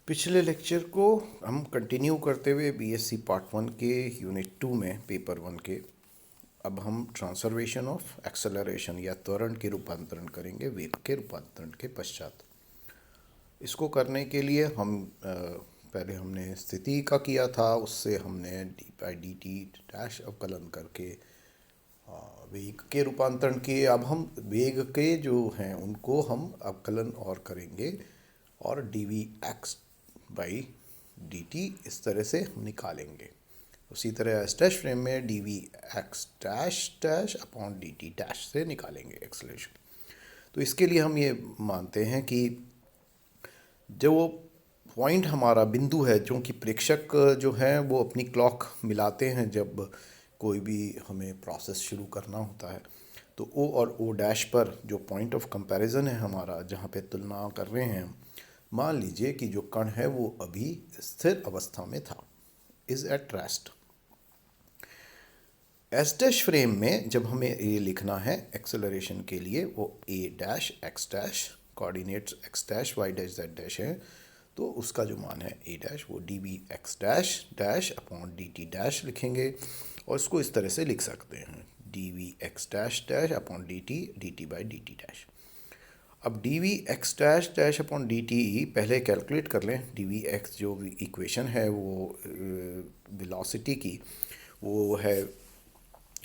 पिछले लेक्चर को हम कंटिन्यू करते हुए बीएससी पार्ट 1 के यूनिट 2 में पेपर 1 के अब हम ट्रांसफॉर्मेशन ऑफ एक्सेलरेशन या त्वरण के रूपांतरण करेंगे वेग के रूपांतरण के पश्चात। इसको करने के लिए हम पहले हमने स्थिति का किया था, उससे हमने D by D T dash अवकलन करके वेग के रूपांतरण किए। अब हम वेग के जो हैं उनको हम अवकलन और करेंगे और D we x by D T इस तरह से हम निकालेंगे। उसी तरह एस डैश फ्रेम में D we x dash dash upon D T dash से निकालेंगे एक्सेलरेशन। तो इसके लिए हम ये मानते हैं कि जो पॉइंट हमारा बिंदु है, क्योंकि प्रेक्षक जो है वो अपनी क्लॉक मिलाते हैं जब कोई भी हमें प्रोसेस शुरू करना होता है, तो ओ और ओ डैश पर जो पॉइंट ऑफ कंपैरिजन है हमारा, जहाँ पे तुलना कर रहे हैं, मान लीजिए कि जो कण है वो अभी स्थिर अवस्था में था, is at rest. S dash frame में जब हमें ये लिखना है एक्सेलरेशन के लिए, वो a dash x dash coordinates x dash y dash z dash है, तो उसका जो मान है ए डैश वो d we x dash dash upon D T dash लिखेंगे। और इसको इस तरह से लिख सकते हैं, d we x dash dash upon D T by D T dash. अब d we x dash dash upon D t पहले कैलकुलेट कर लें। डी वी एक्स जो इक्वेशन है वो वेलोसिटी की, वो है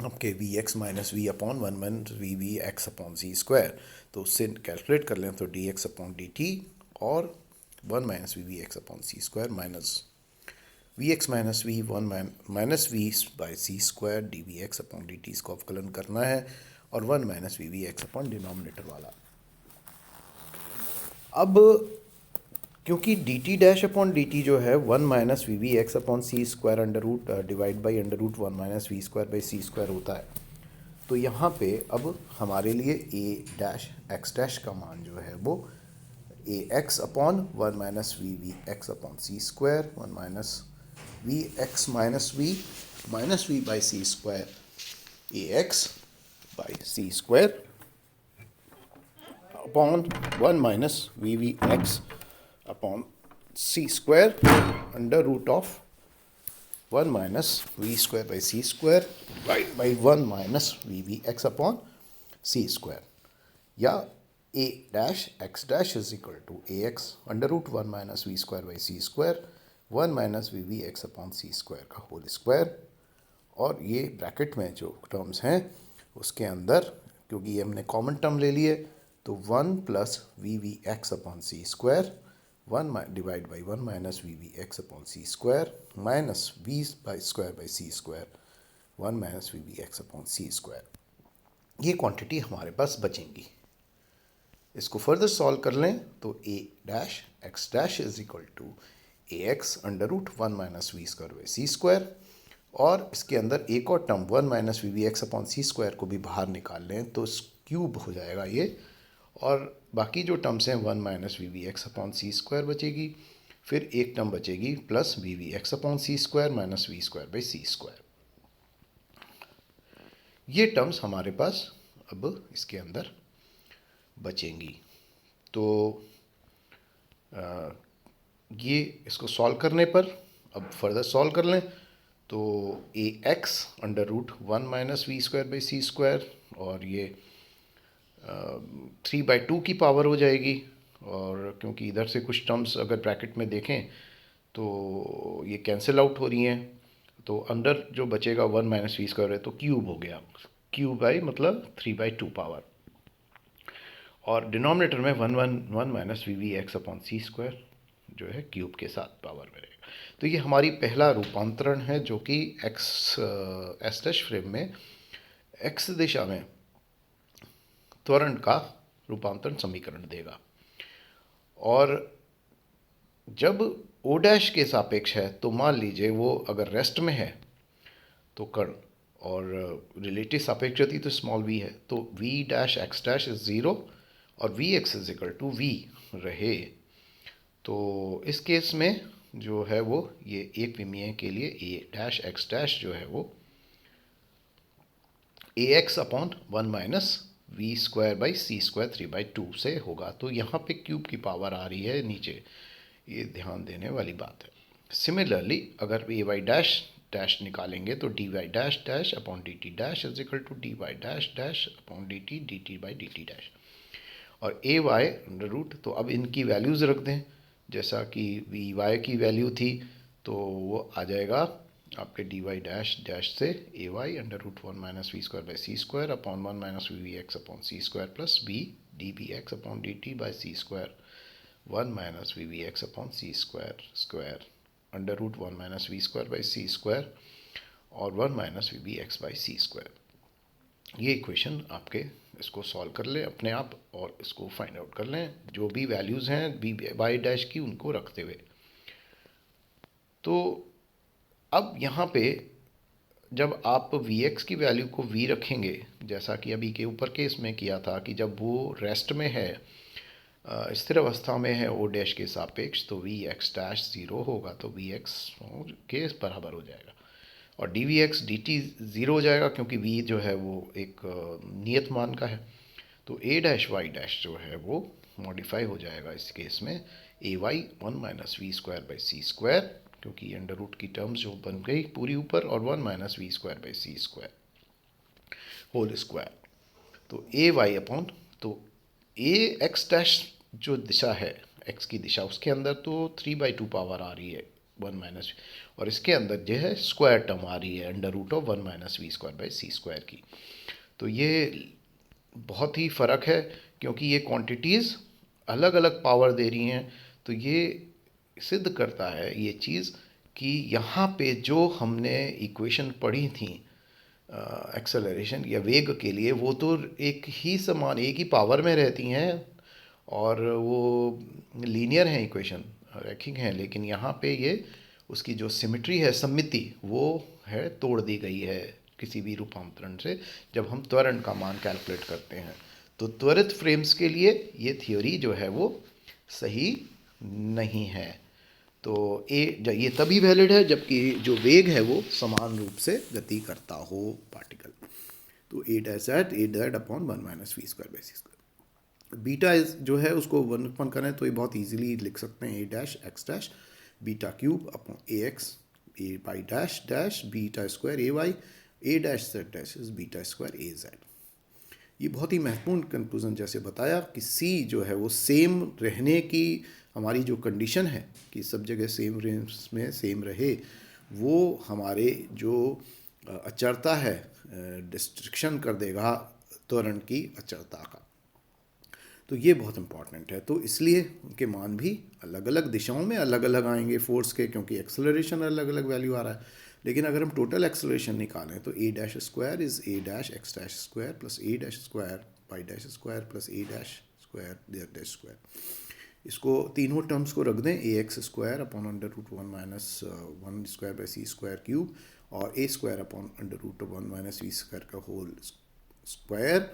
आपके v x minus v upon one one v x upon सी स्क्वायर। तो उससे कैलकुलेट कर लें तो d x upon D t और one minus we x upon C square minus we x minus v one minus v by C square d we x upon D t, इसको अवकलन करना है, और one minus we x upon denominator वाला। अब क्योंकि D T dash upon D T जो है one minus we x upon C square under root divide by under root one minus we square by C square होता है, तो यहाँ पे अब हमारे लिए ए डैश एक्स डैश का मान जो है वो a x upon one minus we x upon C square one minus v by C square a x by C square upon one minus we x upon C square under root of one minus we square by C square by one minus we x upon C square, या a dash x dash is equal to a x under root one minus we square by C square one minus we x upon C square का whole square. और ये bracket में जो terms हैं उसके अंदर, क्योंकि ये हमने कॉमन टर्म ले लिए, तो one plus we x upon C square one divide by one minus we x upon C square minus v by square by C square one minus we x upon C square. ये quantity हमारे पास बचेंगी। इसको further solve कर लें तो a dash x dash is equal to a x under root one minus we square by C square, और इसके अंदर एक और term one minus we x upon C square को भी बाहर निकाल लें तो क्यूब हो जाएगा ये, और बाकी जो टर्म्स हैं one minus we x upon C square बचेगी, फिर एक टर्म बचेगी plus we x upon C square minus we square by C square. ये टर्म्स हमारे पास अब इसके अंदर बचेंगी। तो ये इसको सॉल्व करने पर, अब फर्दर सॉल्व कर लें तो a x under root one minus we square by C square, और ये 3/2 की पावर हो जाएगी, और क्योंकि इधर से कुछ टर्म्स अगर ब्रैकेट में देखें तो ये कैंसिल आउट हो रही हैं, तो अंदर जो बचेगा वन माइनस वी स्क्वायर है तो क्यूब हो गया, क्यूब बाई मतलब 3/2 पावर, और डिनोमिनेटर में one minus we x upon C square जो है क्यूब के साथ पावर में रहेगा। तो ये हमारी पहला रूपांतरण है जो कि एक्स एस डैश फ्रेम में एक्स दिशा में त्वरण का रूपांतरण समीकरण देगा। और जब ओ डैश के सापेक्ष है तो मान लीजिए वो अगर रेस्ट में है तो कण, और रिलेटिव सापेक्ष गति तो स्मॉल वी है, तो v dash x dash is zero और v x is equal to v रहे, तो इस केस में जो है वो ये एक विमीय के लिए ए डैश एक्स डैश जो है वो a x upon one minus we square by C square 3/2 से होगा। तो यहाँ पे क्यूब की पावर आ रही है नीचे, ये ध्यान देने वाली बात है। सिमिलरली अगर ए वाई डैश डैश निकालेंगे तो D Y dash dash upon D T dash is equal to D Y dash dash upon D T by D T dash. और ए वाई अंडर रूट, तो अब इनकी वैल्यूज़ रख दें। जैसा कि वी वाई की वैल्यू थी तो वो आ जाएगा आपके डी वाई डैश डैश से a y under root 1 minus we square by C square upon 1 minus v v x upon C square plus b d b x upon D T by C square 1 minus v v x upon C square square under root 1 minus we square by C square और 1 minus v v x by C square. ये equation आपके, इसको solve कर लें अपने आप और इसको फाइंड आउट कर लें, जो भी वैल्यूज़ हैं बी वाई डैश की उनको रखते हुए। तो अब यहाँ पे जब आप वी एक्स की वैल्यू को वी रखेंगे, जैसा कि अभी के ऊपर केस में किया था कि जब वो रेस्ट में है, स्थिर अवस्था में है ओ डैश के सापेक्ष, तो वी एक्स डैश ज़ीरो होगा, तो वी एक्स के बराबर हो जाएगा और D we X D T zero हो जाएगा क्योंकि वी जो है वो एक नियत मान का है। तो ए डैश वाई डैश जो है वो मॉडिफाई हो जाएगा इस केस में a y 1 minus we square by C square, क्योंकि अंडर रूट की टर्म्स जो बन गई पूरी ऊपर, और 1 minus we square by C square whole square. तो ए वाई अपॉन, तो ए एक्स डैश जो दिशा है एक्स की दिशा, उसके अंदर तो 3/2 पावर आ रही है 1 माइनस, और इसके अंदर जो है स्क्वायर टर्म आ रही है under root of 1 minus we square by C square की। तो ये बहुत ही फ़र्क है क्योंकि ये क्वांटिटीज़ अलग अलग पावर दे रही हैं। तो ये सिद्ध करता है ये चीज़ कि यहाँ पे जो हमने इक्वेशन पढ़ी थी एक्सेलरेशन या वेग के लिए, वो तो एक ही समान एक ही पावर में रहती हैं और वो लीनियर हैं इक्वेशन, रैखिक हैं, लेकिन यहाँ पे ये उसकी जो सिमेट्री है, सममिति, वो है तोड़ दी गई है किसी भी रूपांतरण से जब हम त्वरण का मान कैलकुलेट करते हैं। तो त्वरित फ्रेम्स के लिए ये थियोरी जो है वो सही नहीं है। तो ये तभी वैलिड है जबकि जो वेग है वो समान रूप से गति करता हो पार्टिकल। तो a dash a that upon 1 minus we square by C square. Beta is जो है उसको 1 अपॉन करें तो ये बहुत इजीली लिख सकते हैं a dash x dash beta cube upon a x a y dash dash beta square a y a dash z dash is beta square a z. ये बहुत ही महत्वपूर्ण कंक्लूजन, जैसे बताया कि सी जो है वो सेम रहने की हमारी जो कंडीशन है कि सब जगह सेम रेंज में सेम रहे, वो हमारे जो अचरता है डिस्ट्रिक्शन कर देगा त्वरण की अचरता का। तो ये बहुत इंपॉर्टेंट है। तो इसलिए उनके मान भी अलग अलग दिशाओं में अलग अलग आएंगे फोर्स के, क्योंकि एक्सेलरेशन अलग अलग वैल्यू आ रहा है। लेकिन अगर हम टोटल एक्सेलरेशन निकालें तो a dash square is a dash x dash square plus a dash square y dash square plus a dash square z dash square. इसको तीनों टर्म्स को रख दें, a x square upon under root 1 minus 1 square by C square cube और a square upon under root 1 minus we square का whole square.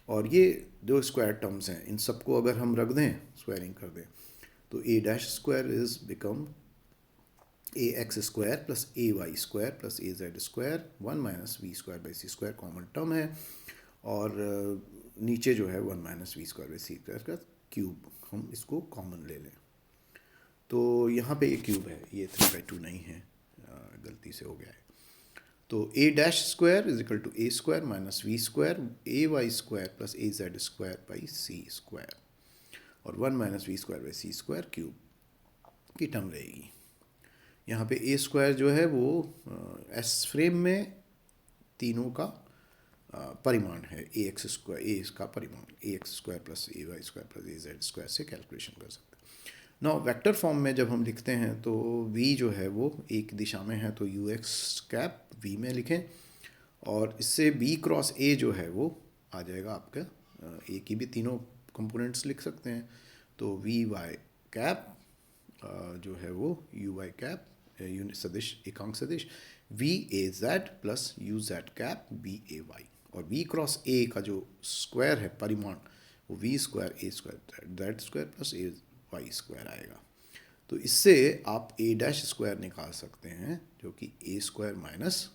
और ये जो स्क्वायर टर्म्स हैं इन सबको अगर हम रख दें, स्क्वायरिंग कर दें, तो a dash square is become a x square plus A Y square plus a z square 1 minus we square by C square common term है, और नीचे जो है 1 minus we square by C square का cube, हम इसको common ले लें। तो यहाँ पे ये क्यूब है, ये 3/2 नहीं है, गलती से हो गया है। तो a dash square is equal to a square minus we square a Y square plus a z square by C square और 1 minus we square by C square cube की टर्म रहेगी। यहाँ पे ए स्क्वायर जो है वो एस फ्रेम में तीनों का परिमाण है, ए एक्स स्क्वायर ए इसका परिमाण ए x square plus A Y square plus a z square से कैलकुलेशन कर सकते हैं। नौ वेक्टर फॉर्म में जब हम लिखते हैं तो v जो है वो एक दिशा में है तो यू एक्स कैप v में लिखें, और इससे b क्रॉस a जो है वो आ जाएगा आपका a की भी तीनों कंपोनेंट्स लिख सकते हैं। तो वी वाई कैप जो है वो यू वाई कैप यूनिट सदिश एकांक सदिश V A Z plus U Z cap B A Y, और v क्रॉस a का जो स्क्वायर है परिमाण वो v square A square Z square plus A Y square आएगा। तो इससे आप ए डैश स्क्वायर निकाल सकते हैं जो कि ए स्क्वायर माइनस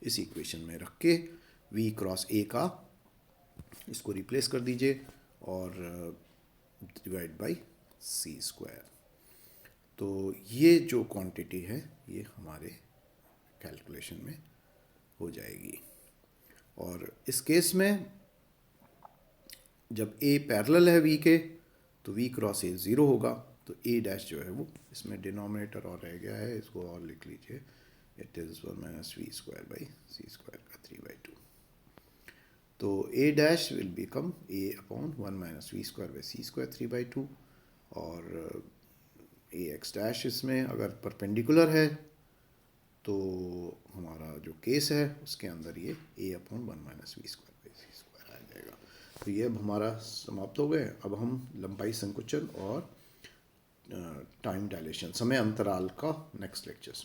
इस इक्वेशन में रख के वी क्रॉस ए का इसको रिप्लेस कर दीजिए और डिवाइड बाई सी स्क्वायर। तो ये जो क्वांटिटी है ये हमारे कैलकुलेशन में हो जाएगी। और इस केस में जब ए पैरेलल है वी के तो वी क्रॉस ए ज़ीरो होगा, तो ए डैश जो है वो इसमें डिनोमिनेटर और रह गया है, इसको और लिख लीजिए, it is 1 minus we square by C square का 3/2। तो a dash will become a upon 1 minus we square by C square 3/2, और ए एक्स डैश इसमें अगर परपेंडिकुलर है तो हमारा जो केस है उसके अंदर ये a upon 1 minus we square by C square आ जाएगा। तो ये अब हमारा समाप्त हो गए। अब हम लंबाई संकुचन और टाइम डायलेशन, समय अंतराल का नेक्स्ट लेक्चर्स में